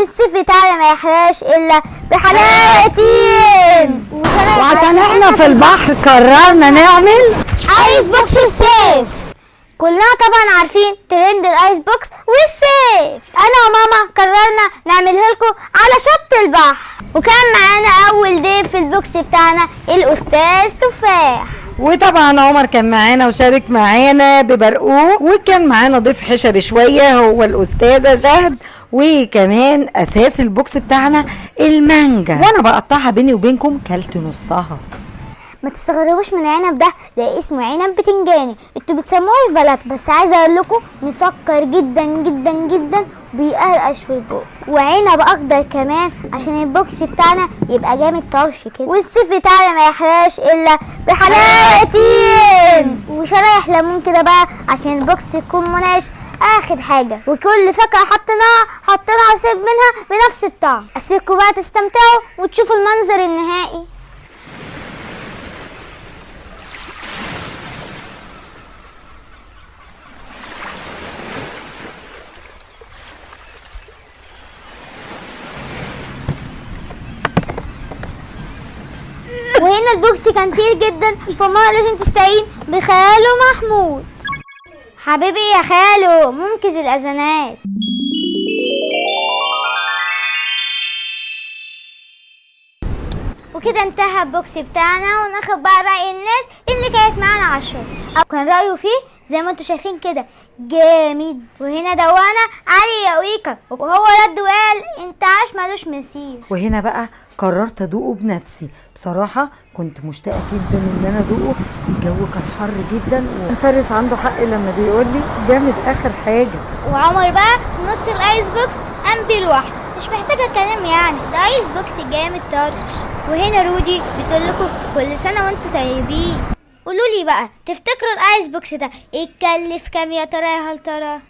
والصيف بتاعنا ما يحلاش الا بحلقتين. وعشان احنا في البحر قررنا نعمل ايس بوكس الصيف. كلنا طبعا عارفين ترند الايس بوكس والصيف. انا وماما قررنا نعملها لكم على شط البحر، وكان معانا اول ضيف في البوكس بتاعنا الاستاذ تفاح. وطبعا عمر كان معانا وشارك معانا ببرقوق، وكان معانا ضيف حشري شويه هو الاستاذه شهد، وكمان اساس البوكس بتاعنا المانجا، وانا بقطعها بيني وبينكم كلت نصها. ما تستغربوش من العنب ده اسمه عنب بتنجاني، انتوا بتسموه البلط، بس عايزه اقول لكم مسكر جدا جدا جدا وبيقرقش في البوق، وعنب اخضر كمان عشان البوكس بتاعنا يبقى جامد طرش كده. والصيف بتاعنا ما يحلاش الا بحلقتين وشرايح ليمون كده بقى عشان البوكس يكون منعش اخر حاجه، وكل فاكهه حطينا عصير منها بنفس الطعم. اسيبكم بقى تستمتعوا وتشوفوا المنظر النهائي. وهنا البوكس كان تقيل جدا، فماما لازم تستعين بخاله محمود. حبيبي يا خالو منقذ الأذانات. وكده انتهى البوكس بتاعنا، وناخد بقى رأي الناس اللي كانت معانا على الشط. كان رأيه فيه زي ما انتوا شايفين كده جامد. وهنا دوانا علي يا ويكا، وهو رد وقال انت عاش مالوش مثيل. وهنا بقى قررت ادوقه بنفسي، بصراحه كنت مشتاقه جدا ان انا ادوقه، الجو كان حر جدا، وفارس عنده حق لما بيقول لي جامد اخر حاجه. وعمر بقى نص الايس بوكس قام بيه لوحده، مش محتاجه اتكلم يعني، ده ايس بوكس جامد طرش. وهنا رودي بتقول لكم كل سنه وانتم طيبين. قولوا لي بقى تفتكروا الايس بوكس ده يتكلف كام يا ترى يا هل ترى؟